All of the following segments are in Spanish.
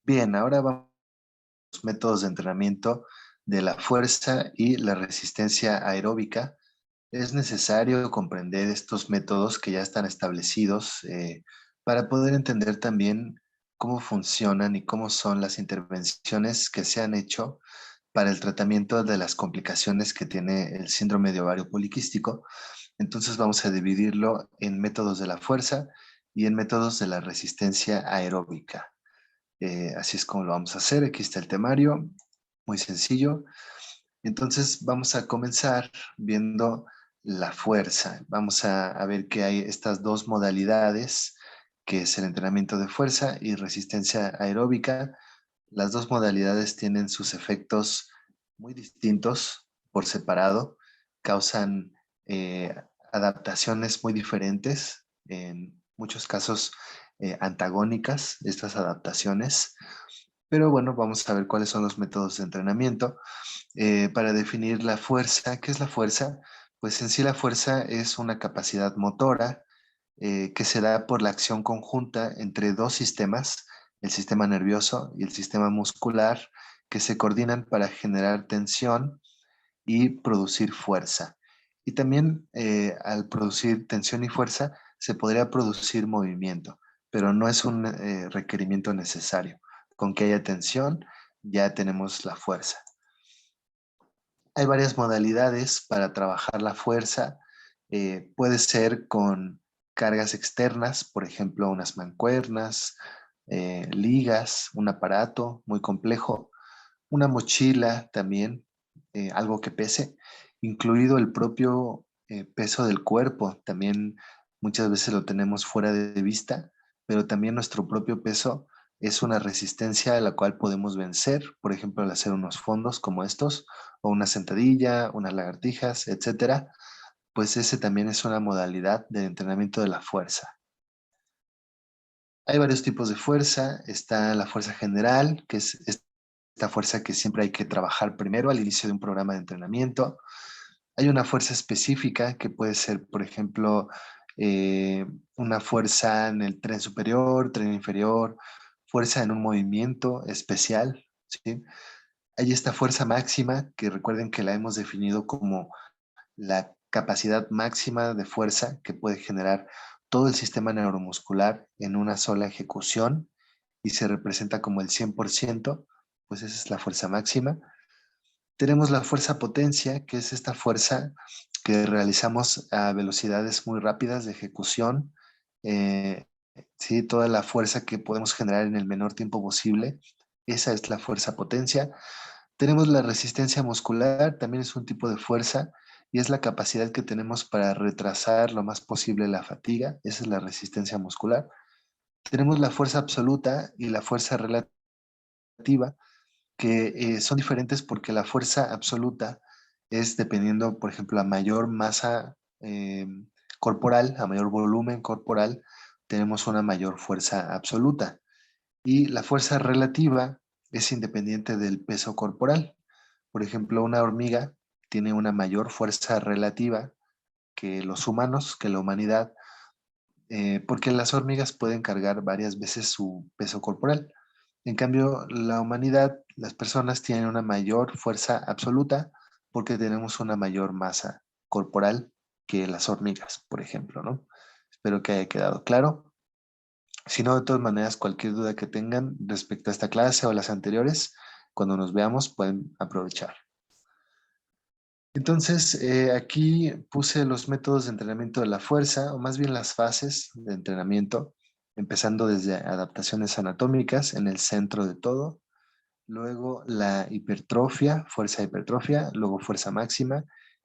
Bien, ahora vamos a los métodos de entrenamiento de la fuerza y la resistencia aeróbica. Es necesario comprender estos métodos que ya están establecidos para poder entender también cómo funcionan y cómo son las intervenciones que se han hecho para el tratamiento de las complicaciones que tiene el síndrome de ovario poliquístico. Entonces vamos a dividirlo en métodos de la fuerza y en métodos de la resistencia aeróbica. Así es como lo vamos a hacer. Aquí está el temario, muy sencillo. Entonces vamos a comenzar viendo la fuerza. Vamos a ver que hay estas dos modalidades, que es el entrenamiento de fuerza y resistencia aeróbica. Las dos modalidades tienen sus efectos muy distintos por separado, causan eh, adaptaciones muy diferentes, en muchos casos antagónicas, estas adaptaciones. Pero bueno, vamos a ver cuáles son los métodos de entrenamiento. Para definir la fuerza, ¿qué es la fuerza? Pues en sí la fuerza es una capacidad motora que se da por la acción conjunta entre dos sistemas, el sistema nervioso y el sistema muscular, que se coordinan para generar tensión y producir fuerza. Y también al producir tensión y fuerza se podría producir movimiento, pero no es un requerimiento necesario. Con que haya tensión ya tenemos la fuerza. Hay varias modalidades para trabajar la fuerza. Puede ser con cargas externas, por ejemplo, unas mancuernas, ligas, un aparato muy complejo, una mochila también, algo que pese, incluido el propio peso del cuerpo. También muchas veces lo tenemos fuera de vista, pero también nuestro propio peso es una resistencia a la cual podemos vencer, por ejemplo, al hacer unos fondos como estos, o una sentadilla, unas lagartijas, etcétera. Pues ese también es una modalidad del entrenamiento de la fuerza. Hay varios tipos de fuerza. Está la fuerza general, que es esta fuerza que siempre hay que trabajar primero al inicio de un programa de entrenamiento. Hay una fuerza específica que puede ser, por ejemplo, una fuerza en el tren superior, tren inferior, fuerza en un movimiento especial, ¿sí? Hay esta fuerza máxima, que recuerden que la hemos definido como la capacidad máxima de fuerza que puede generar todo el sistema neuromuscular en una sola ejecución y se representa como el 100%, pues esa es la fuerza máxima. Tenemos la fuerza potencia, que es esta fuerza que realizamos a velocidades muy rápidas de ejecución. eh, ¿Sí? Toda la fuerza que podemos generar en el menor tiempo posible. Esa es la fuerza potencia. Tenemos la resistencia muscular, también es un tipo de fuerza y es la capacidad que tenemos para retrasar lo más posible la fatiga. Esa es la resistencia muscular. Tenemos la fuerza absoluta y la fuerza relativa, que son diferentes porque la fuerza absoluta es dependiendo, por ejemplo, a mayor masa corporal, a mayor volumen corporal, tenemos una mayor fuerza absoluta. Y la fuerza relativa es independiente del peso corporal. Por ejemplo, una hormiga tiene una mayor fuerza relativa que los humanos, que la humanidad, porque las hormigas pueden cargar varias veces su peso corporal. En cambio, la humanidad, las personas tienen una mayor fuerza absoluta porque tenemos una mayor masa corporal que las hormigas, por ejemplo, ¿no? Espero que haya quedado claro. Si no, de todas maneras, cualquier duda que tengan respecto a esta clase o las anteriores, cuando nos veamos pueden aprovechar. Entonces, aquí puse los métodos de entrenamiento de la fuerza, o más bien las fases de entrenamiento, empezando desde adaptaciones anatómicas en el centro de todo, luego la hipertrofia, fuerza hipertrofia, luego fuerza máxima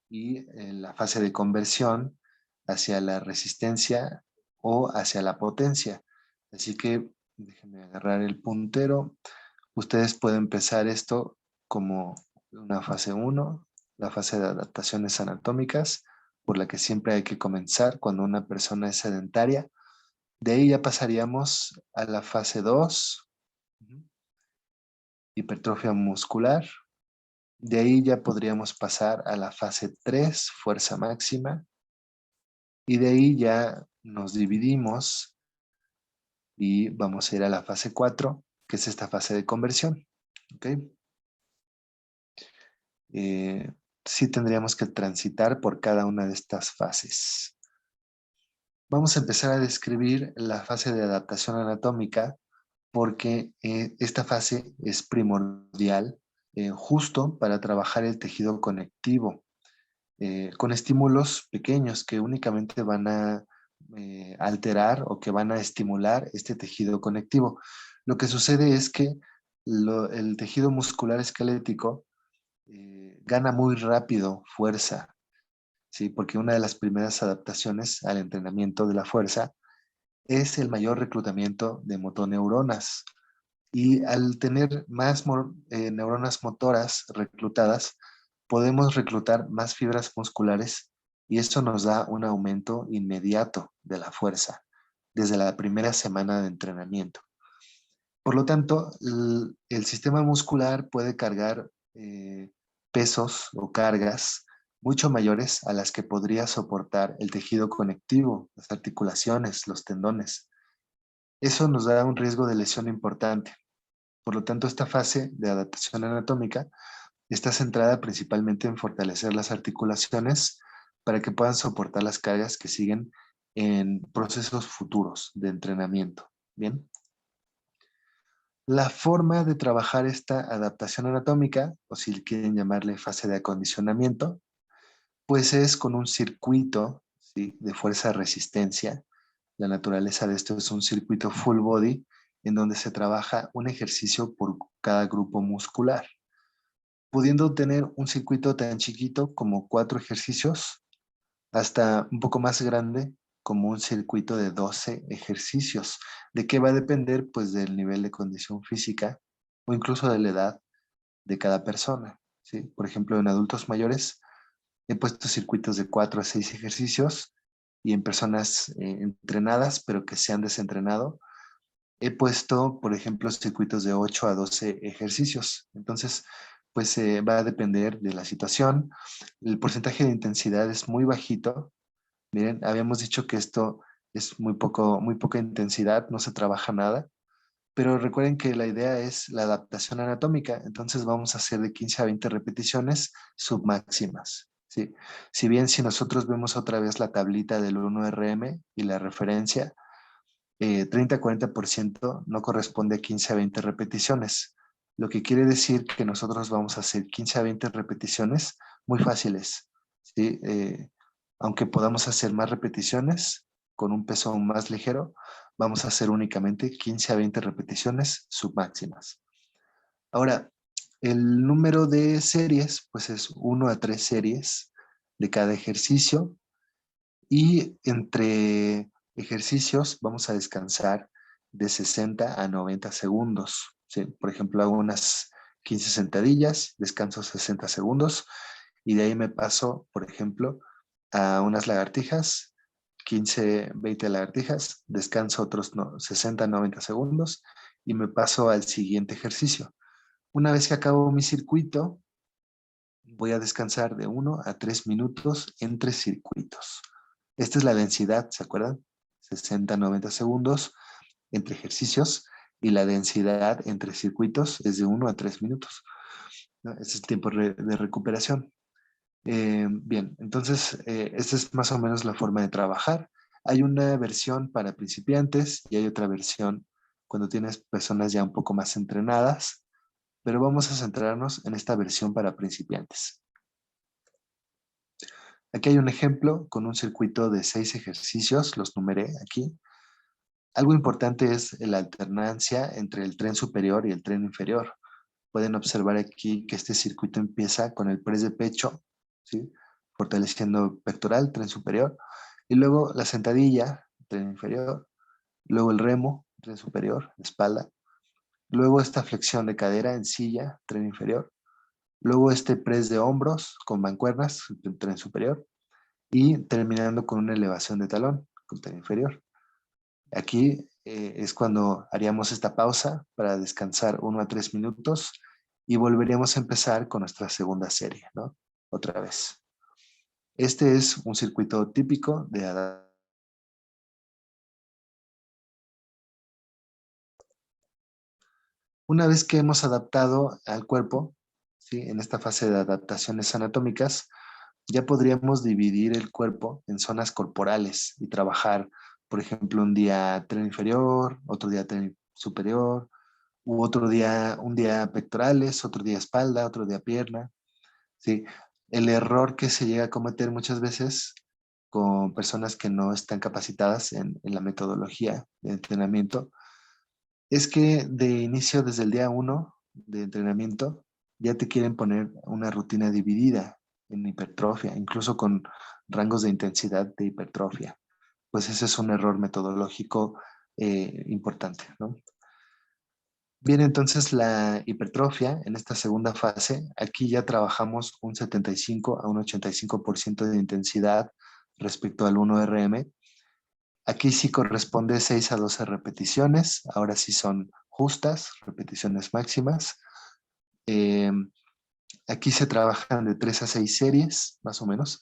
y la fase de conversión hacia la resistencia o hacia la potencia. Así que déjenme agarrar el puntero. Ustedes pueden empezar esto como una fase uno, la fase de adaptaciones anatómicas, por la que siempre hay que comenzar cuando una persona es sedentaria. De ahí ya pasaríamos a la fase 2, hipertrofia muscular. De ahí ya podríamos pasar a la fase 3, fuerza máxima. Y de ahí ya nos dividimos y vamos a ir a la fase 4, que es esta fase de conversión. ¿Ok? Sí tendríamos que transitar por cada una de estas fases. Vamos a empezar a describir la fase de adaptación anatómica porque esta fase es primordial justo para trabajar el tejido conectivo con estímulos pequeños que únicamente van a alterar o que van a estimular este tejido conectivo. Lo que sucede es que el tejido muscular esquelético gana muy rápido fuerza, ¿sí? Porque una de las primeras adaptaciones al entrenamiento de la fuerza es el mayor reclutamiento de motoneuronas. Y al tener más neuronas motoras reclutadas, podemos reclutar más fibras musculares y esto nos da un aumento inmediato de la fuerza desde la primera semana de entrenamiento. Por lo tanto, el sistema muscular puede cargar pesos o cargas mucho mayores a las que podría soportar el tejido conectivo, las articulaciones, los tendones. Eso nos da un riesgo de lesión importante. Por lo tanto, esta fase de adaptación anatómica está centrada principalmente en fortalecer las articulaciones para que puedan soportar las cargas que siguen en procesos futuros de entrenamiento. Bien. La forma de trabajar esta adaptación anatómica, o si quieren llamarle fase de acondicionamiento, pues es con un circuito, ¿sí?, de fuerza-resistencia. La naturaleza de esto es un circuito full body en donde se trabaja un ejercicio por cada grupo muscular, pudiendo tener un circuito tan chiquito como 4 ejercicios hasta un poco más grande como un circuito de 12 ejercicios. ¿De qué va a depender? Pues del nivel de condición física o incluso de la edad de cada persona, ¿sí? Por ejemplo, en adultos mayores he puesto circuitos de 4 a 6 ejercicios y en personas entrenadas pero que se han desentrenado he puesto, por ejemplo, circuitos de 8 a 12 ejercicios. Entonces, pues va a depender de la situación. El porcentaje de intensidad es muy bajito. Miren, habíamos dicho que esto es muy poca intensidad, no se trabaja nada. Pero recuerden que la idea es la adaptación anatómica. Entonces vamos a hacer de 15 a 20 repeticiones submáximas. ¿Sí? Si bien si nosotros vemos otra vez la tablita del 1RM y la referencia, 30-40% no corresponde a 15 a 20 repeticiones, lo que quiere decir que nosotros vamos a hacer 15 a 20 repeticiones muy fáciles, ¿sí? Aunque podamos hacer más repeticiones con un peso más ligero, vamos a hacer únicamente 15 a 20 repeticiones submáximas. Ahora, el número de series, pues es 1 a 3 series de cada ejercicio y entre ejercicios vamos a descansar de 60 a 90 segundos. ¿Sí? Por ejemplo, hago unas 15 sentadillas, descanso 60 segundos y de ahí me paso, por ejemplo, a unas lagartijas, 15, 20 lagartijas, descanso otros 60, 90 segundos y me paso al siguiente ejercicio. Una vez que acabo mi circuito, voy a descansar de 1 a 3 minutos entre circuitos. Esta es la densidad, ¿se acuerdan? 60, 90 segundos entre ejercicios y la densidad entre circuitos es de 1 a 3 minutos, ¿no? Ese es el tiempo de recuperación. Bien, entonces esta es más o menos la forma de trabajar. Hay una versión para principiantes y hay otra versión cuando tienes personas ya un poco más entrenadas, pero vamos a centrarnos en esta versión para principiantes. Aquí hay un ejemplo con un circuito de 6 ejercicios, los numeré aquí. Algo importante es la alternancia entre el tren superior y el tren inferior. Pueden observar aquí que este circuito empieza con el press de pecho, ¿sí?, fortaleciendo pectoral, tren superior, y luego la sentadilla, tren inferior, luego el remo, tren superior, espalda, luego esta flexión de cadera en silla, tren inferior, luego este press de hombros con mancuernas, tren superior, y terminando con una elevación de talón, con tren inferior. Aquí es cuando haríamos esta pausa para descansar 1 a 3 minutos y volveríamos a empezar con nuestra segunda serie, ¿no? Otra vez. Este es un circuito típico de adaptación. Una vez que hemos adaptado al cuerpo, ¿sí? En esta fase de adaptaciones anatómicas, ya podríamos dividir el cuerpo en zonas corporales y trabajar, por ejemplo, un día tren inferior, otro día tren superior, u otro día, un día pectorales, otro día espalda, otro día pierna, ¿sí? El error que se llega a cometer muchas veces con personas que no están capacitadas en la metodología de entrenamiento es que de inicio, desde el día uno de entrenamiento, ya te quieren poner una rutina dividida en hipertrofia, incluso con rangos de intensidad de hipertrofia. Pues ese es un error metodológico importante, ¿no? Bien, entonces la hipertrofia en esta segunda fase, aquí ya trabajamos un 75 a un 85% de intensidad respecto al 1RM. Aquí sí corresponde 6 a 12 repeticiones, ahora sí son justas, repeticiones máximas. Eh, Aquí se trabajan de 3 a 6 series, más o menos.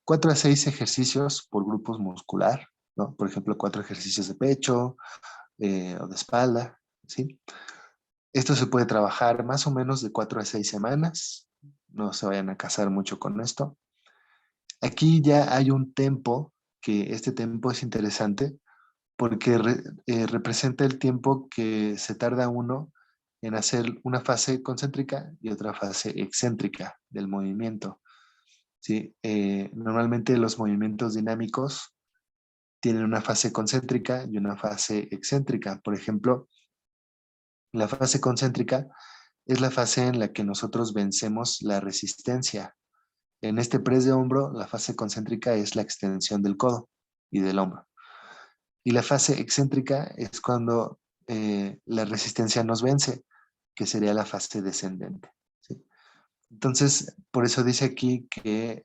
4 a 6 ejercicios por grupos muscular, ¿no? Por ejemplo, 4 ejercicios de pecho o de espalda, ¿sí? Esto se puede trabajar más o menos de 4 a 6 semanas. No se vayan a casar mucho con esto. Aquí ya hay un tempo, que este tempo es interesante porque representa el tiempo que se tarda uno en hacer una fase concéntrica y otra fase excéntrica del movimiento. ¿Sí? Normalmente los movimientos dinámicos tienen una fase concéntrica y una fase excéntrica. Por ejemplo, la fase concéntrica es la fase en la que nosotros vencemos la resistencia. En este press de hombro, la fase concéntrica es la extensión del codo y del hombro. Y la fase excéntrica es cuando la resistencia nos vence, que sería la fase descendente. ¿Sí? Entonces, por eso dice aquí que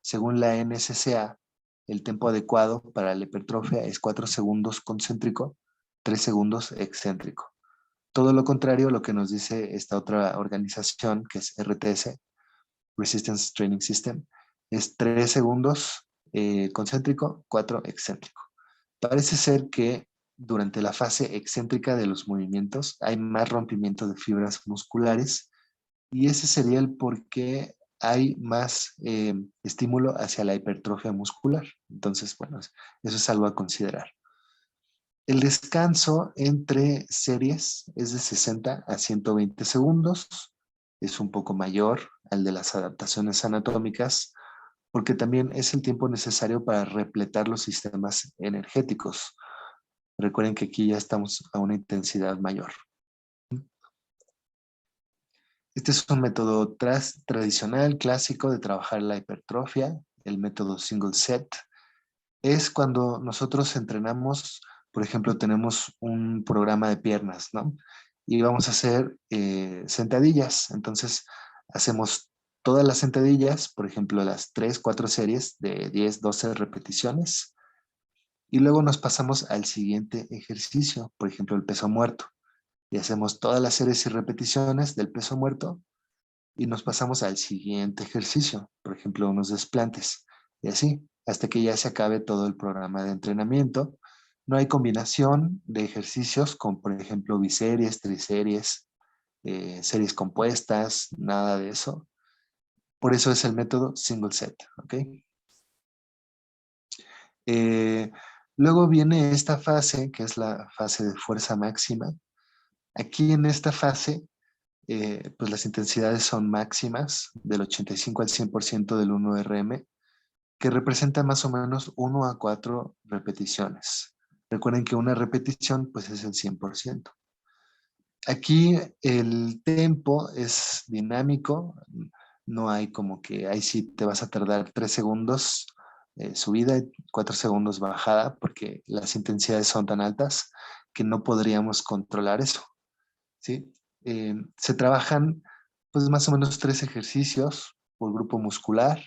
según la NSCA, el tiempo adecuado para la hipertrofia es 4 segundos concéntrico, 3 segundos excéntrico. Todo lo contrario a lo que nos dice esta otra organización, que es RTS, Resistance Training System, es 3 segundos concéntrico, 4 excéntrico. Parece ser que durante la fase excéntrica de los movimientos hay más rompimiento de fibras musculares y ese sería el por qué hay más estímulo hacia la hipertrofia muscular. Entonces, bueno, eso es algo a considerar. El descanso entre series es de 60 a 120 segundos. Es un poco mayor al de las adaptaciones anatómicas porque también es el tiempo necesario para repletar los sistemas energéticos. Recuerden que aquí ya estamos a una intensidad mayor. Este es un método tradicional, clásico de trabajar la hipertrofia, el método single set. Es cuando nosotros entrenamos, por ejemplo, tenemos un programa de piernas, ¿no? Y vamos a hacer sentadillas. Entonces, hacemos todas las sentadillas, por ejemplo, las 3, 4 series de 10, 12 repeticiones. Y luego nos pasamos al siguiente ejercicio, por ejemplo, el peso muerto. Y hacemos todas las series y repeticiones del peso muerto y nos pasamos al siguiente ejercicio, por ejemplo, unos desplantes. Y así, hasta que ya se acabe todo el programa de entrenamiento. No hay combinación de ejercicios con, por ejemplo, biseries, triseries, series compuestas, nada de eso. Por eso es el método single set, ¿ok? Eh, Luego viene esta fase, que es la fase de fuerza máxima. Aquí en esta fase, pues las intensidades son máximas del 85 al 100% del 1RM, que representa más o menos 1 a 4 repeticiones. Recuerden que una repetición pues es el 100%. Aquí el tempo es dinámico, no hay como que ahí sí te vas a tardar 3 segundos subida y 4 segundos bajada, porque las intensidades son tan altas que no podríamos controlar eso, ¿sí? Se trabajan pues más o menos 3 ejercicios por grupo muscular,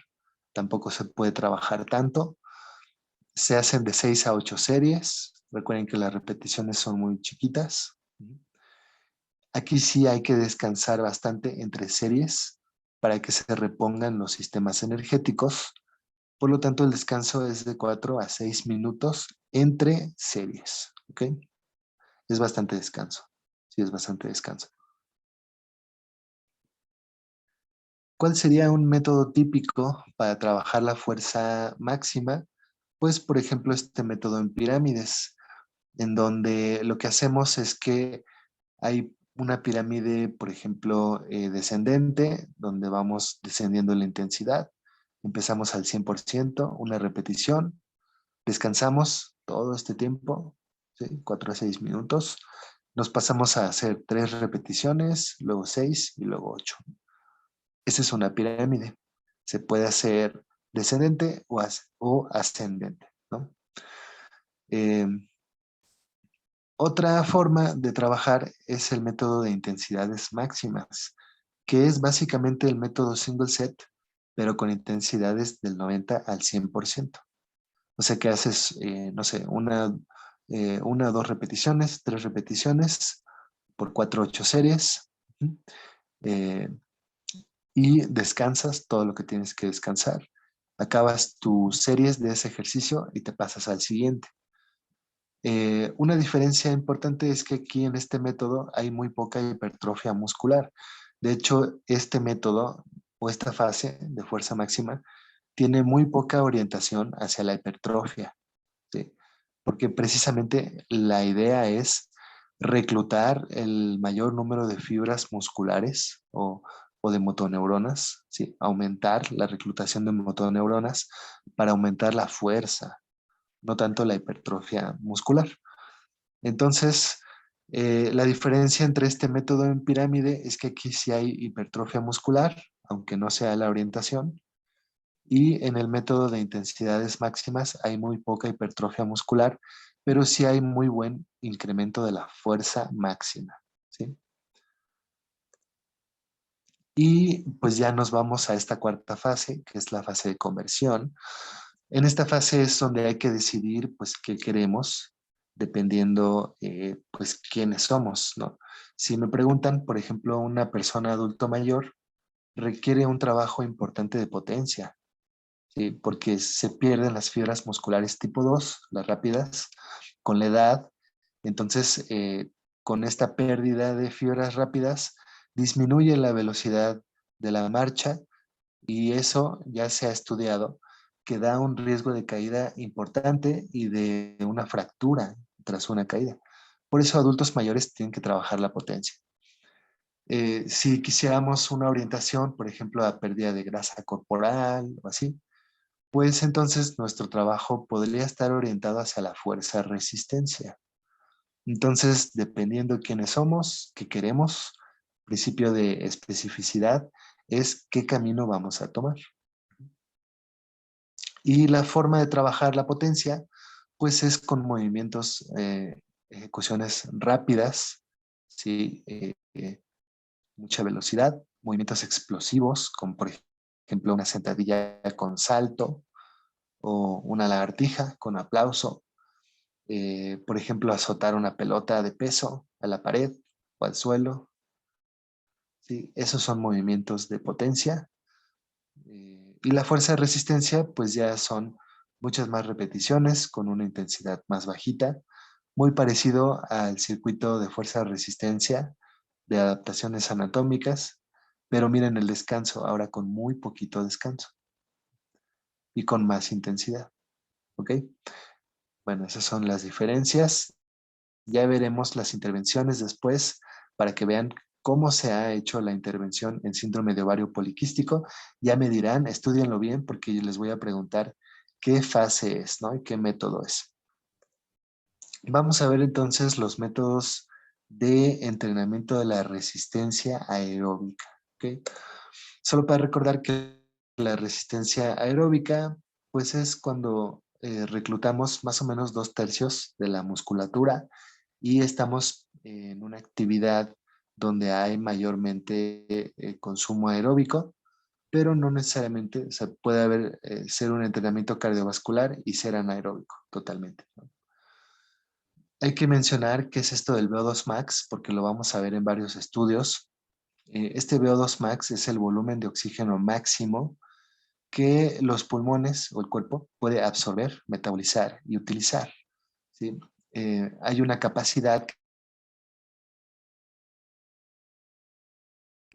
tampoco se puede trabajar tanto. Se hacen de 6 a 8 series, recuerden que las repeticiones son muy chiquitas. Aquí sí hay que descansar bastante entre series para que se repongan los sistemas energéticos. Por lo tanto, el descanso es de 4 a 6 minutos entre series. ¿Ok? Es bastante descanso. Sí, es bastante descanso. ¿Cuál sería un método típico para trabajar la fuerza máxima? Pues, por ejemplo, este método en pirámides, en donde lo que hacemos es que hay una pirámide, por ejemplo, descendente, donde vamos descendiendo la intensidad. Empezamos al 100%, una repetición, descansamos todo este tiempo, ¿sí? 4 a 6 minutos. Nos pasamos a hacer 3 repeticiones, luego 6 y luego 8. Esa es una pirámide. Se puede hacer descendente o ascendente, ¿no? Eh, Otra forma de trabajar es el método de intensidades máximas, que es básicamente el método single set, pero con intensidades del 90 al 100%. O sea que haces, no sé, una o dos repeticiones, tres repeticiones por 4 8 series. Ujú. eh, y descansas todo lo que tienes que descansar. Acabas tus series de ese ejercicio y te pasas al siguiente. Una diferencia importante es que aquí en este método hay muy poca hipertrofia muscular. De hecho, este método o esta fase de fuerza máxima tiene muy poca orientación hacia la hipertrofia, ¿sí? Porque precisamente la idea es reclutar el mayor número de fibras musculares o de motoneuronas, ¿sí? Aumentar la reclutación de motoneuronas para aumentar la fuerza, no tanto la hipertrofia muscular. Entonces, la diferencia entre este método en pirámide es que aquí sí hay hipertrofia muscular, aunque no sea la orientación, y en el método de intensidades máximas hay muy poca hipertrofia muscular, pero sí hay muy buen incremento de la fuerza máxima, ¿sí? Y pues ya nos vamos a esta cuarta fase, que es la fase de conversión. En esta fase es donde hay que decidir pues qué queremos, dependiendo pues quiénes somos, ¿no? Si me preguntan, por ejemplo, una persona adulto mayor requiere un trabajo importante de potencia, ¿sí? Porque se pierden las fibras musculares tipo 2, las rápidas, con la edad. Entonces, con esta pérdida de fibras rápidas, disminuye la velocidad de la marcha y eso ya se ha estudiado que da un riesgo de caída importante y de una fractura tras una caída. Por eso adultos mayores tienen que trabajar la potencia. Si quisiéramos una orientación, por ejemplo, a pérdida de grasa corporal o así, pues entonces nuestro trabajo podría estar orientado hacia la fuerza resistencia. Entonces, dependiendo de quiénes somos, qué queremos, principio de especificidad es qué camino vamos a tomar. Y la forma de trabajar la potencia, pues es con movimientos, ejecuciones rápidas, ¿sí? Mucha velocidad, movimientos explosivos, como por ejemplo una sentadilla con salto o una lagartija con aplauso. Por ejemplo, azotar una pelota de peso a la pared o al suelo. ¿Sí? Esos son movimientos de potencia. Y la fuerza de resistencia, pues ya son muchas más repeticiones con una intensidad más bajita, muy parecido al circuito de fuerza de resistencia de adaptaciones anatómicas, pero miren el descanso, ahora con muy poquito descanso y con más intensidad. ¿Ok? Bueno, esas son las diferencias. Ya veremos las intervenciones después para que vean cómo se ha hecho la intervención en síndrome de ovario poliquístico. Ya me dirán, estudienlo bien porque yo les voy a preguntar qué fase es, ¿no? Y qué método es. Vamos a ver entonces los métodos de entrenamiento de la resistencia aeróbica, ¿ok? Solo para recordar que la resistencia aeróbica, pues es cuando reclutamos más o menos 2/3 de la musculatura y estamos en una actividad donde hay mayormente consumo aeróbico, pero no necesariamente, o sea, puede haber, ser un entrenamiento cardiovascular y ser anaeróbico totalmente, ¿no? Hay que mencionar qué es esto del VO2 max, porque lo vamos a ver en varios estudios. Este VO2 max es el volumen de oxígeno máximo que los pulmones o el cuerpo puede absorber, metabolizar y utilizar, ¿sí? Hay una capacidad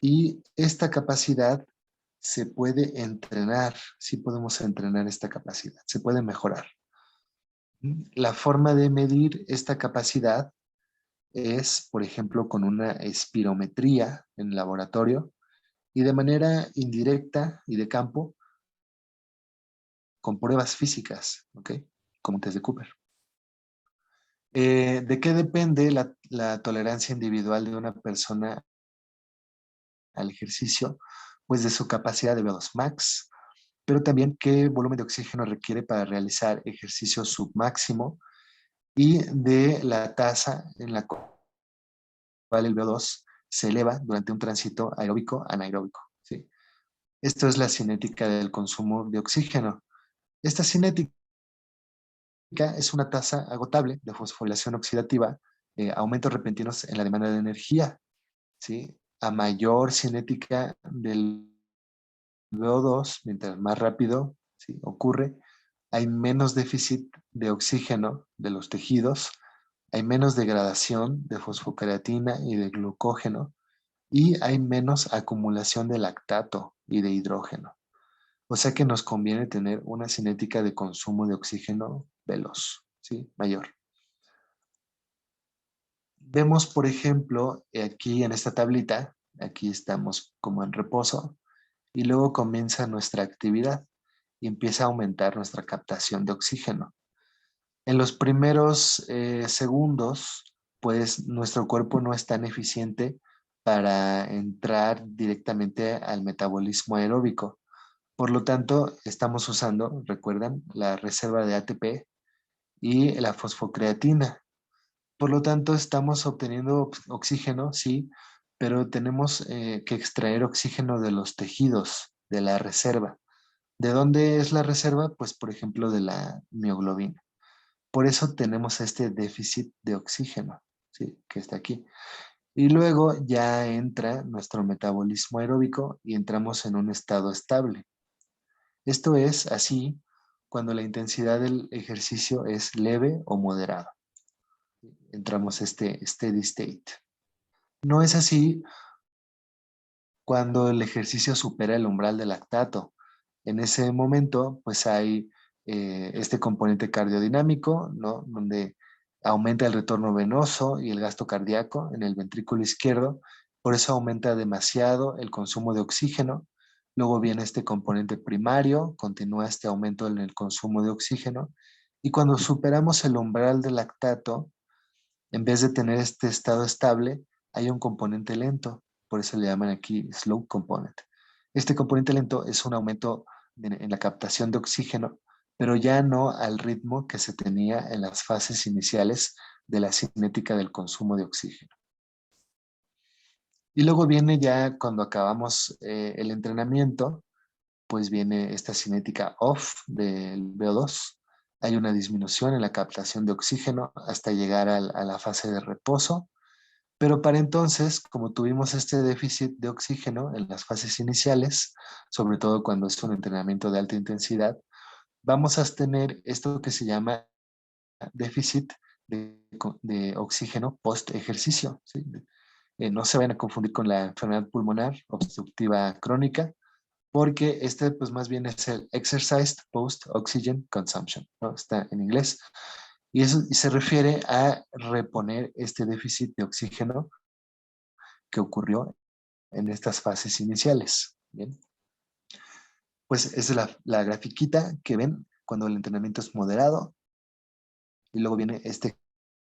Y esta capacidad se puede entrenar, sí podemos entrenar esta capacidad, se puede mejorar. La forma de medir esta capacidad es, por ejemplo, con una espirometría en laboratorio y de manera indirecta y de campo con pruebas físicas, ¿ok? Como test de Cooper. ¿De qué depende la tolerancia individual de una persona al ejercicio? Pues de su capacidad de VO2 max, pero también qué volumen de oxígeno requiere para realizar ejercicio submáximo y de la tasa en la cual el VO2 se eleva durante un tránsito aeróbico anaeróbico. ¿Sí? Esto es la cinética del consumo de oxígeno. Esta cinética es una tasa agotable de fosforilación oxidativa, aumentos repentinos en la demanda de energía. ¿Sí? A mayor cinética del VO2, mientras más rápido, ¿sí?, ocurre, hay menos déficit de oxígeno de los tejidos, hay menos degradación de fosfocreatina y de glucógeno y hay menos acumulación de lactato y de hidrógeno. O sea que nos conviene tener una cinética de consumo de oxígeno veloz, ¿sí?, mayor. Vemos, por ejemplo, aquí en esta tablita, aquí estamos como en reposo y luego comienza nuestra actividad y empieza a aumentar nuestra captación de oxígeno. En los primeros segundos, pues nuestro cuerpo no es tan eficiente para entrar directamente al metabolismo aeróbico. Por lo tanto, estamos usando, recuerdan, la reserva de ATP y la fosfocreatina. Por lo tanto, estamos obteniendo oxígeno, sí, pero tenemos que extraer oxígeno de los tejidos, de la reserva. ¿De dónde es la reserva? Pues, por ejemplo, de la mioglobina. Por eso tenemos este déficit de oxígeno, ¿sí?, que está aquí. Y luego ya entra nuestro metabolismo aeróbico y entramos en un estado estable. Esto es así cuando la intensidad del ejercicio es leve o moderada. Entramos a este steady state. No es así cuando el ejercicio supera el umbral del lactato. En ese momento, pues hay este componente cardiodinámico, ¿no?, donde aumenta el retorno venoso y el gasto cardíaco en el ventrículo izquierdo. Por eso aumenta demasiado el consumo de oxígeno. Luego viene este componente primario, continúa este aumento en el consumo de oxígeno. Y cuando superamos el umbral del lactato, en vez de tener este estado estable, hay un componente lento, por eso le llaman aquí slow component. Este componente lento es un aumento en la captación de oxígeno, pero ya no al ritmo que se tenía en las fases iniciales de la cinética del consumo de oxígeno. Y luego viene ya cuando acabamos el entrenamiento, pues viene esta cinética off del VO2. Hay una disminución en la captación de oxígeno hasta llegar a la fase de reposo. Pero para entonces, como tuvimos este déficit de oxígeno en las fases iniciales, sobre todo cuando es un entrenamiento de alta intensidad, vamos a tener esto que se llama déficit de oxígeno post ejercicio, ¿sí? No se vayan a confundir con la enfermedad pulmonar obstructiva crónica, porque este pues más bien es el exercise post oxygen consumption, ¿no? Está en inglés. Y se refiere a reponer este déficit de oxígeno que ocurrió en estas fases iniciales. Bien, pues esa es la grafiquita que ven cuando el entrenamiento es moderado y luego viene este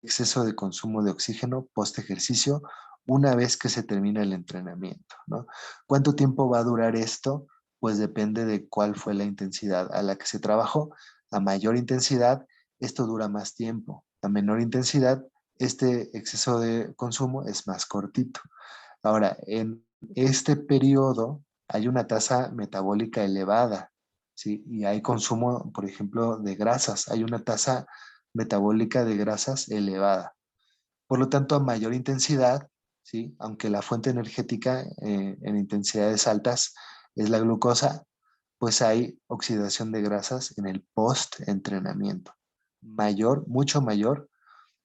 exceso de consumo de oxígeno post ejercicio una vez que se termina el entrenamiento, ¿no? ¿Cuánto tiempo va a durar esto? Pues depende de cuál fue la intensidad a la que se trabajó. A mayor intensidad, esto dura más tiempo. A menor intensidad, este exceso de consumo es más cortito. Ahora, en este periodo hay una tasa metabólica elevada, ¿sí? Y hay consumo, por ejemplo, de grasas. Hay una tasa metabólica de grasas elevada. Por lo tanto, a mayor intensidad, ¿sí?, aunque la fuente energética en intensidades altas es la glucosa, pues hay oxidación de grasas en el post-entrenamiento. Mayor, mucho mayor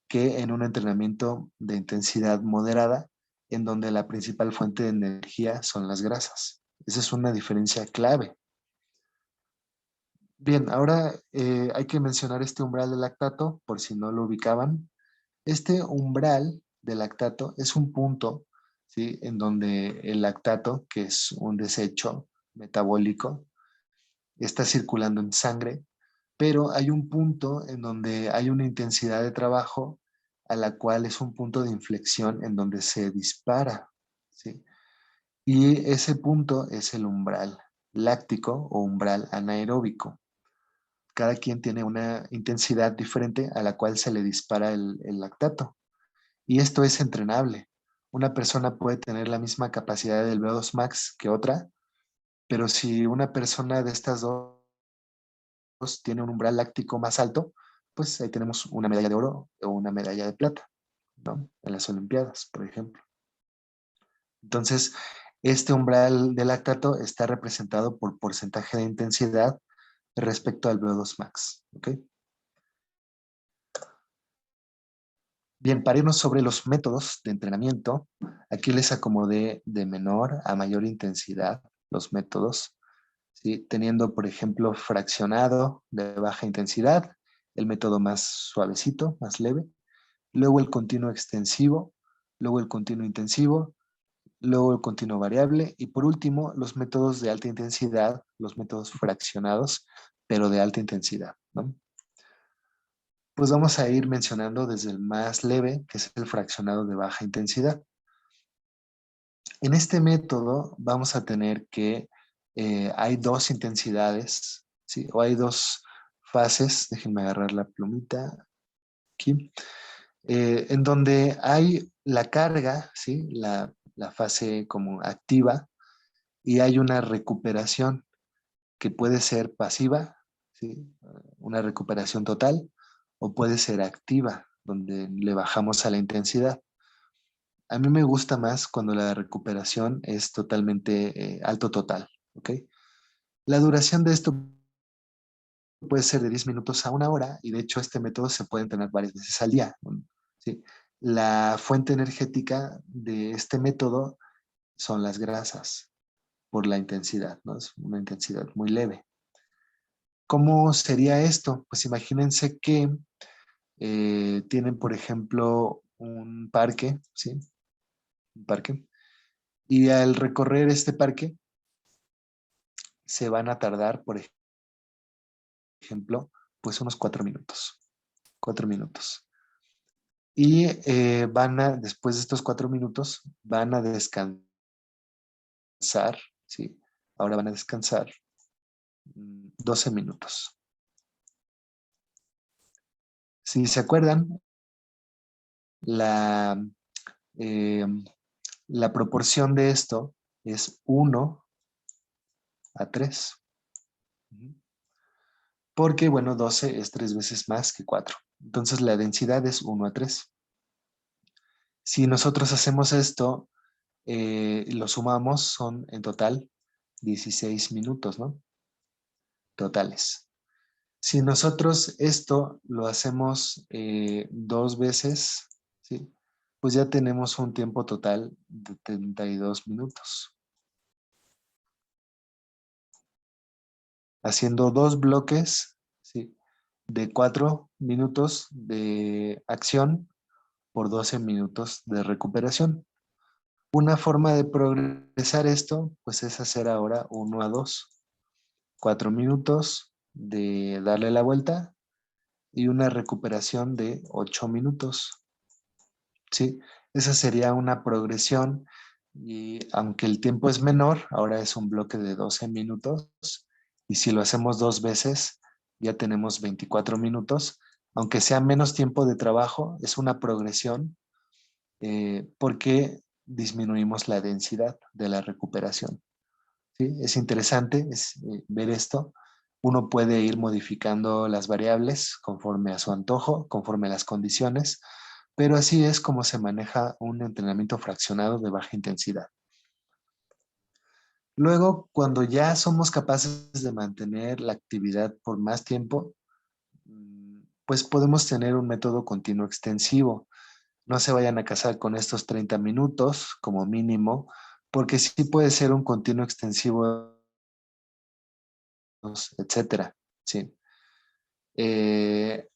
que en un entrenamiento de intensidad moderada, en donde la principal fuente de energía son las grasas. Esa es una diferencia clave. Bien, ahora hay que mencionar este umbral de lactato, por si no lo ubicaban. Este umbral de lactato es un punto, ¿sí?, en donde el lactato, que es un desecho metabólico, está circulando en sangre, pero hay un punto en donde hay una intensidad de trabajo a la cual es un punto de inflexión en donde se dispara, ¿sí? Y ese punto es el umbral láctico o umbral anaeróbico. Cada quien tiene una intensidad diferente a la cual se le dispara el lactato. Y esto es entrenable. Una persona puede tener la misma capacidad del VO2 max que otra, pero si una persona de estas dos tiene un umbral láctico más alto, pues ahí tenemos una medalla de oro o una medalla de plata, ¿no? En las Olimpiadas, por ejemplo. Entonces, este umbral de lactato está representado por porcentaje de intensidad respecto al VO2 max, ¿ok? Bien, para irnos sobre los métodos de entrenamiento, aquí les acomodé de menor a mayor intensidad los métodos, ¿sí? Teniendo, por ejemplo, fraccionado de baja intensidad, el método más suavecito, más leve, luego el continuo extensivo, luego el continuo intensivo, luego el continuo variable y por último los métodos de alta intensidad, los métodos fraccionados, pero de alta intensidad, ¿no? Pues vamos a ir mencionando desde el más leve, que es el fraccionado de baja intensidad. En este método vamos a tener que hay dos intensidades, ¿sí? O hay dos fases, déjenme agarrar la plumita aquí, en donde hay la carga, ¿sí? La fase como activa y hay una recuperación que puede ser pasiva, ¿sí? Una recuperación total, o puede ser activa, donde le bajamos a la intensidad. A mí me gusta más cuando la recuperación es totalmente alto total, ¿ok? La duración de esto puede ser de 10 minutos a una hora y de hecho este método se puede entrenar varias veces al día, ¿sí? La fuente energética de este método son las grasas por la intensidad, ¿no? Es una intensidad muy leve. ¿Cómo sería esto? Pues imagínense que tienen, por ejemplo, un parque, ¿sí? Un parque. Y al recorrer este parque, se van a tardar, por ejemplo, pues unos 4 minutos. 4 minutos. Y después de estos 4 minutos, van a descansar, ¿sí? Ahora van a descansar 12 minutos. Si se acuerdan, la, eh, la proporción de esto es 1:3. Porque, bueno, 12 es 3 veces más que 4. Entonces la densidad es 1:3. Si nosotros hacemos esto, lo sumamos, son en total 16 minutos, ¿no? Totales. Si nosotros esto lo hacemos 2 veces, ¿sí? Pues ya tenemos un tiempo total de 32 minutos. Haciendo 2 bloques, ¿sí? De 4 minutos de acción por 12 minutos de recuperación. Una forma de progresar esto, pues es hacer ahora 1:2. 4 minutos de darle la vuelta y una recuperación de 8 minutos. ¿Sí? Esa sería una progresión y aunque el tiempo es menor, ahora es un bloque de 12 minutos y si lo hacemos 2 veces, ya tenemos 24 minutos. Aunque sea menos tiempo de trabajo, es una progresión porque disminuimos la densidad de la recuperación. ¿Sí? Es interesante ver esto. Uno puede ir modificando las variables conforme a su antojo, conforme a las condiciones, pero así es como se maneja un entrenamiento fraccionado de baja intensidad. Luego, cuando ya somos capaces de mantener la actividad por más tiempo, pues podemos tener un método continuo extensivo. No se vayan a casar con estos 30 minutos como mínimo, porque sí puede ser un continuo extensivo, etcétera. Sí.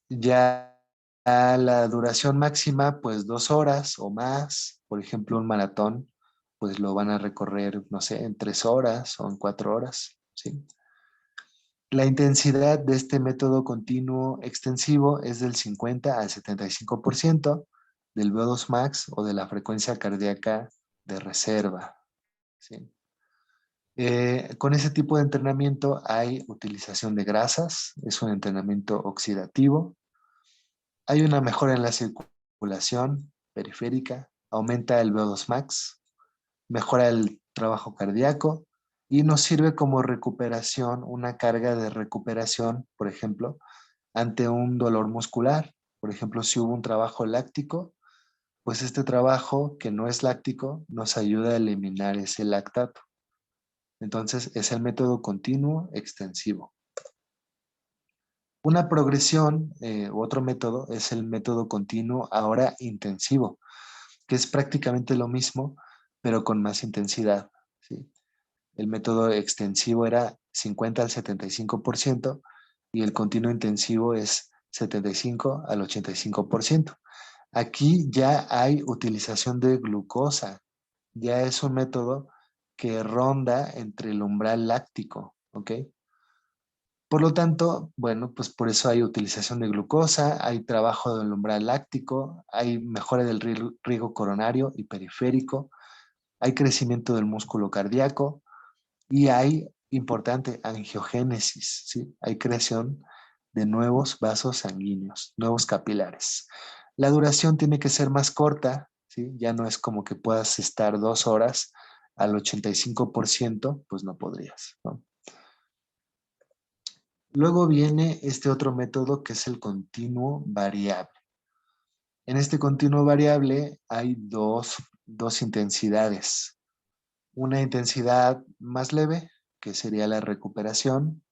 Ya a la duración máxima, pues 2 horas o más. Por ejemplo, un maratón, pues lo van a recorrer, no sé, en 3 horas o en 4 horas. ¿Sí? La intensidad de este método continuo extensivo es del 50 al 75% del VO2 max o de la frecuencia cardíaca de reserva. ¿Sí? Con ese tipo de entrenamiento hay utilización de grasas, es un entrenamiento oxidativo, hay una mejora en la circulación periférica, aumenta el VO2 max, mejora el trabajo cardíaco y nos sirve como recuperación, una carga de recuperación, por ejemplo, ante un dolor muscular. Por ejemplo, si hubo un trabajo láctico, pues este trabajo que no es láctico nos ayuda a eliminar ese lactato. Entonces, es el método continuo extensivo. Una progresión u otro método es el método continuo ahora intensivo, que es prácticamente lo mismo, pero con más intensidad. ¿Sí? El método extensivo era 50 al 75% y el continuo intensivo es 75 al 85%. Aquí ya hay utilización de glucosa, ya es un método que ronda entre el umbral láctico, ¿ok? Por lo tanto, bueno, pues por eso hay utilización de glucosa, hay trabajo del umbral láctico, hay mejora del riego coronario y periférico, hay crecimiento del músculo cardíaco y hay, importante, angiogénesis, ¿sí? Hay creación de nuevos vasos sanguíneos, nuevos capilares. La duración tiene que ser más corta, ¿sí? Ya no es como que puedas estar 2 horas al 85%, pues no podrías, ¿no? Luego viene este otro método que es el continuo variable. En este continuo variable hay dos intensidades. Una intensidad más leve, que sería la recuperación,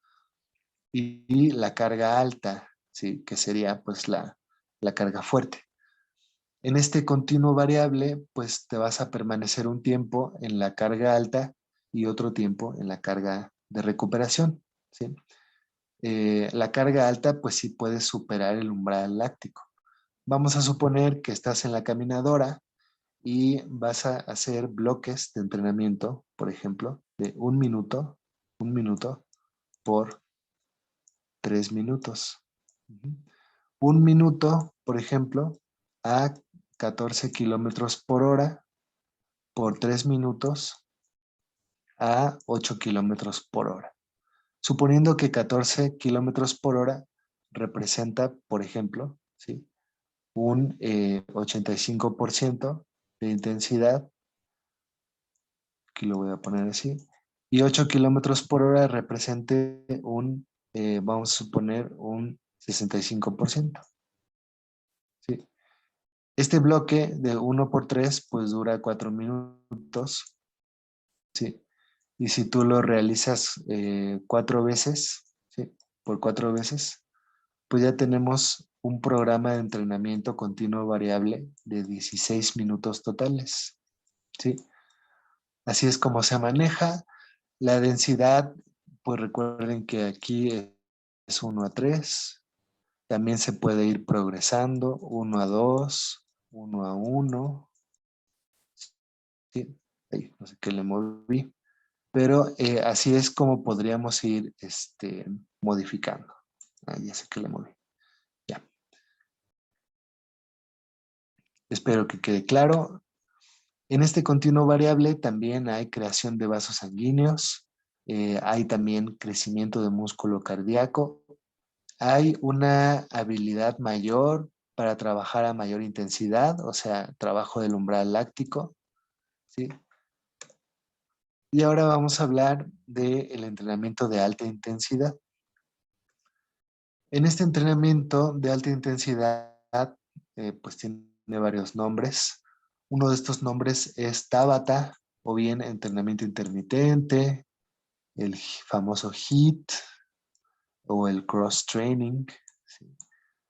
y la carga alta, ¿sí? Que sería pues la carga fuerte. En este continuo variable, pues te vas a permanecer un tiempo en la carga alta y otro tiempo en la carga de recuperación, ¿sí? La carga alta, pues sí puedes superar el umbral láctico. Vamos a suponer que estás en la caminadora y vas a hacer bloques de entrenamiento, por ejemplo, de un minuto por 3 minutos. Ujú. Un minuto, por ejemplo, a 14 kilómetros por hora por 3 minutos a 8 kilómetros por hora. Suponiendo que 14 kilómetros por hora representa, por ejemplo, ¿sí? Un 85% de intensidad, aquí lo voy a poner así, y 8 kilómetros por hora represente vamos a suponer, un 65%. ¿Sí? Este bloque de 1 por 3 pues dura 4 minutos, ¿sí? Y si tú lo realizas 4 veces, ¿sí? Por 4 veces, pues ya tenemos un programa de entrenamiento continuo variable de 16 minutos totales, ¿sí? Así es como se maneja. La densidad, pues recuerden que aquí es 1 a 3. También se puede ir progresando 1 a 2, 1 a 1. ¿Sí? Ay, no sé qué le moví. Pero así es como podríamos ir modificando. Ya sé que le moví. Ya. Espero que quede claro. En este continuo variable también hay creación de vasos sanguíneos, hay también crecimiento de músculo cardíaco, hay una habilidad mayor para trabajar a mayor intensidad, o sea, trabajo del umbral láctico, ¿sí? Y ahora vamos a hablar del entrenamiento de alta intensidad. En este entrenamiento de alta intensidad, pues tiene varios nombres. Uno de estos nombres es Tabata, o bien entrenamiento intermitente, el famoso HIIT o el cross training, ¿sí?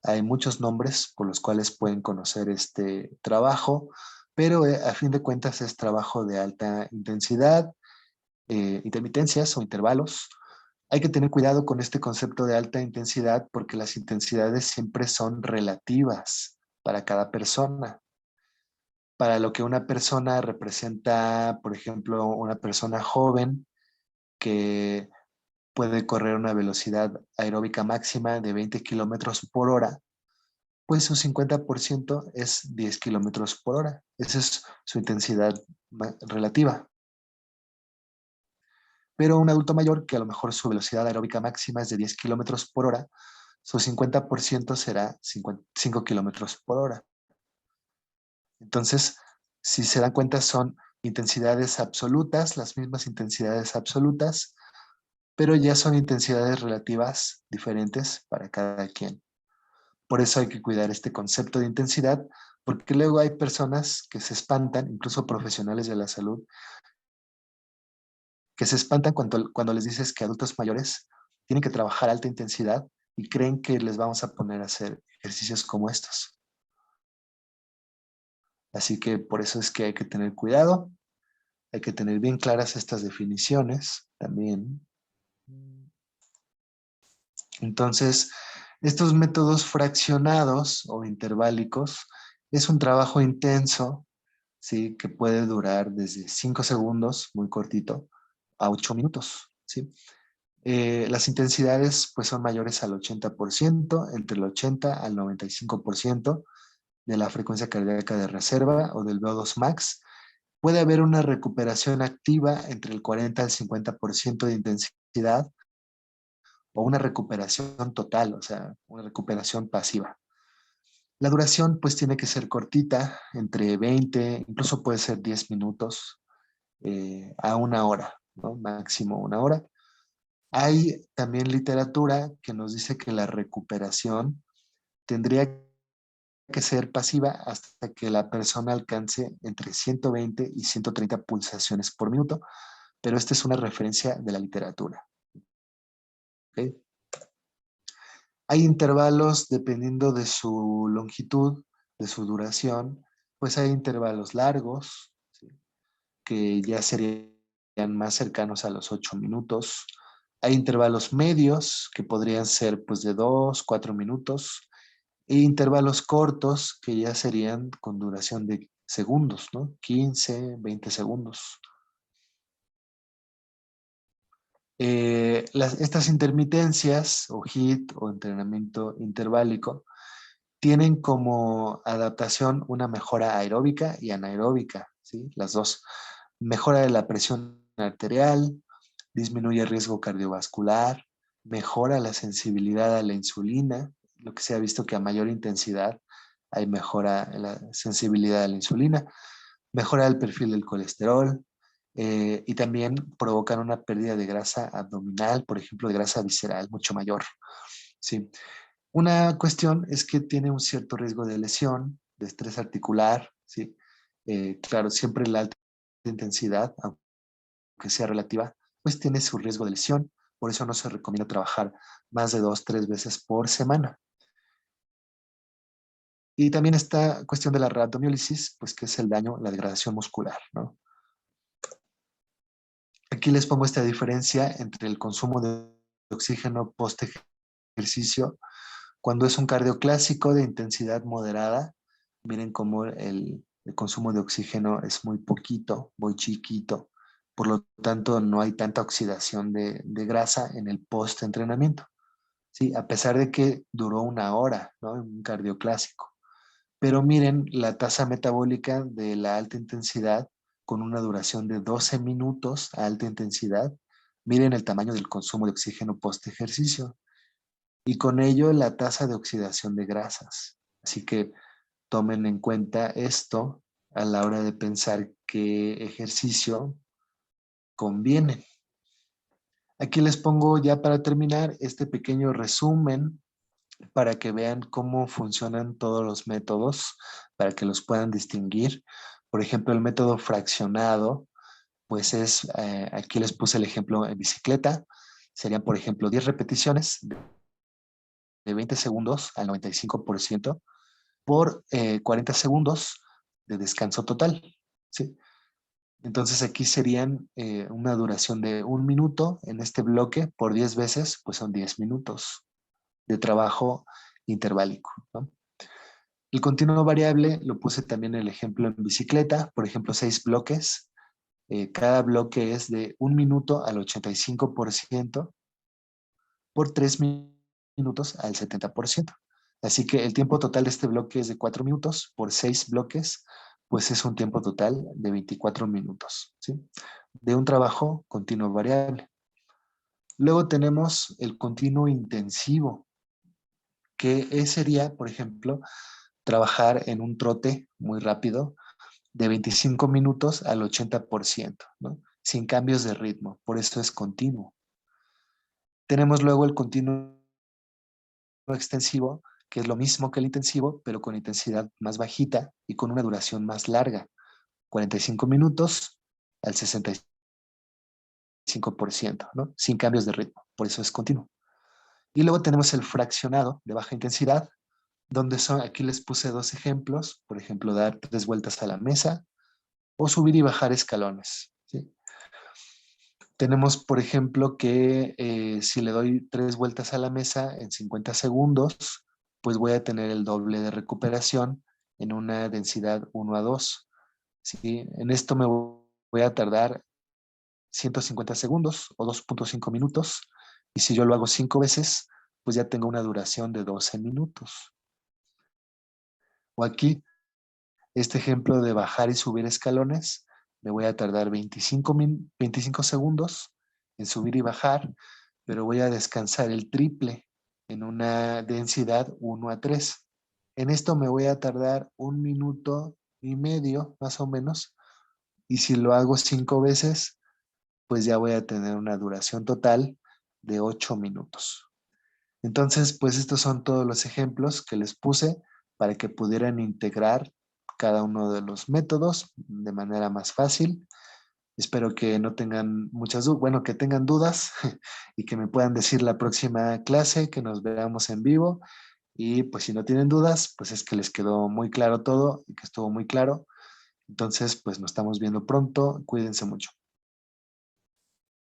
Hay muchos nombres por los cuales pueden conocer este trabajo, pero a fin de cuentas es trabajo de alta intensidad, intermitencias o intervalos. Hay que tener cuidado con este concepto de alta intensidad porque las intensidades siempre son relativas para cada persona. Para lo que una persona representa, por ejemplo, una persona joven que puede correr una velocidad aeróbica máxima de 20 kilómetros por hora, pues su 50% es 10 kilómetros por hora. Esa es su intensidad relativa. Pero un adulto mayor que a lo mejor su velocidad aeróbica máxima es de 10 kilómetros por hora, su 50% será 5 kilómetros por hora. Entonces, si se dan cuenta, son intensidades absolutas, las mismas intensidades absolutas, pero ya son intensidades relativas diferentes para cada quien. Por eso hay que cuidar este concepto de intensidad, porque luego hay personas que se espantan, incluso profesionales de la salud, que se espantan cuando les dices que adultos mayores tienen que trabajar a alta intensidad y creen que les vamos a poner a hacer ejercicios como estos. Así que por eso es que hay que tener cuidado, hay que tener bien claras estas definiciones también. Entonces, estos métodos fraccionados o interválicos es un trabajo intenso, ¿sí? Que puede durar desde 5 segundos, muy cortito, a 8 minutos, ¿sí? Las intensidades pues, son mayores al 80%, entre el 80 al 95% de la frecuencia cardíaca de reserva o del VO2 max. Puede haber una recuperación activa entre el 40 al 50% de intensidad o una recuperación total, o sea, una recuperación pasiva. La duración pues tiene que ser cortita, entre 20, incluso puede ser 10 minutos a una hora, ¿no? Máximo una hora. Hay también literatura que nos dice que la recuperación tendría que ser pasiva hasta que la persona alcance entre 120 y 130 pulsaciones por minuto, pero esta es una referencia de la literatura. ¿Okay? Hay intervalos dependiendo de su longitud, de su duración, pues hay intervalos largos, ¿sí? Que ya serían más cercanos a los 8 minutos. Hay intervalos medios que podrían ser pues de 2, 4 minutos e intervalos cortos que ya serían con duración de segundos, ¿no? 15, 20 segundos. Estas intermitencias o HIIT o entrenamiento interválico tienen como adaptación una mejora aeróbica y anaeróbica, ¿sí? Las dos. Mejora de la presión arterial, disminuye el riesgo cardiovascular, mejora la sensibilidad a la insulina, lo que se ha visto que a mayor intensidad hay mejora en la sensibilidad a la insulina, mejora el perfil del colesterol y también provocan una pérdida de grasa abdominal, por ejemplo, de grasa visceral mucho mayor. Sí. Una cuestión es que tiene un cierto riesgo de lesión, de estrés articular, ¿sí? Claro, siempre la alta intensidad, aunque sea relativa, pues tiene su riesgo de lesión. Por eso no se recomienda trabajar más de 2, 3 veces por semana. Y también esta cuestión de la rhabdomiólisis, pues que es el daño, la degradación muscular, ¿no? Aquí les pongo esta diferencia entre el consumo de oxígeno post ejercicio. Cuando es un cardio clásico de intensidad moderada, miren cómo el consumo de oxígeno es muy poquito, muy chiquito. Por lo tanto, no hay tanta oxidación de grasa en el post-entrenamiento. ¿Sí? A pesar de que duró una hora, ¿no? En un cardio clásico. Pero miren la tasa metabólica de la alta intensidad con una duración de 12 minutos a alta intensidad. Miren el tamaño del consumo de oxígeno post-ejercicio y con ello la tasa de oxidación de grasas. Así que tomen en cuenta esto a la hora de pensar qué ejercicio conviene. Aquí les pongo ya para terminar este pequeño resumen para que vean cómo funcionan todos los métodos, para que los puedan distinguir. Por ejemplo, el método fraccionado, pues es, aquí les puse el ejemplo en bicicleta, serían, por ejemplo, 10 repeticiones de 20 segundos al 95% por 40 segundos de descanso total, ¿sí? Entonces aquí serían una duración de 1 minuto en este bloque por 10 veces, pues son 10 minutos de trabajo interválico, ¿no? El continuo variable lo puse también el ejemplo en bicicleta, por ejemplo 6 bloques. Cada bloque es de 1 minuto al 85% por 3 minutos al 70%. Así que el tiempo total de este bloque es de 4 minutos por 6 bloques, pues es un tiempo total de 24 minutos, ¿sí? De un trabajo continuo variable. Luego tenemos el continuo intensivo, que sería, por ejemplo, trabajar en un trote muy rápido de 25 minutos al 80%, ¿no? Sin cambios de ritmo, por eso es continuo. Tenemos luego el continuo extensivo, que es lo mismo que el intensivo, pero con intensidad más bajita y con una duración más larga, 45 minutos al 65%, ¿no? Sin cambios de ritmo, por eso es continuo. Y luego tenemos el fraccionado de baja intensidad, donde son, aquí les puse 2 ejemplos, por ejemplo, dar 3 vueltas a la mesa o subir y bajar escalones, ¿sí? Tenemos, por ejemplo, que si le doy 3 vueltas a la mesa en 50 segundos, pues voy a tener el doble de recuperación en una densidad 1:2, ¿sí? En esto me voy a tardar 150 segundos o 2.5 minutos, y si yo lo hago 5 veces, pues ya tengo una duración de 12 minutos. O aquí, este ejemplo de bajar y subir escalones, me voy a tardar 25 segundos en subir y bajar, pero voy a descansar el triple en una densidad 1:3. En esto me voy a tardar 1 minuto y medio, más o menos, y si lo hago 5 veces, pues ya voy a tener una duración total de 8 minutos. Entonces, pues estos son todos los ejemplos que les puse para que pudieran integrar cada uno de los métodos de manera más fácil. Espero que no tengan muchas dudas, bueno, que tengan dudas y que me puedan decir la próxima clase, que nos veamos en vivo. Y pues si no tienen dudas, pues es que les quedó muy claro todo y que estuvo muy claro. Entonces, pues nos estamos viendo pronto. Cuídense mucho.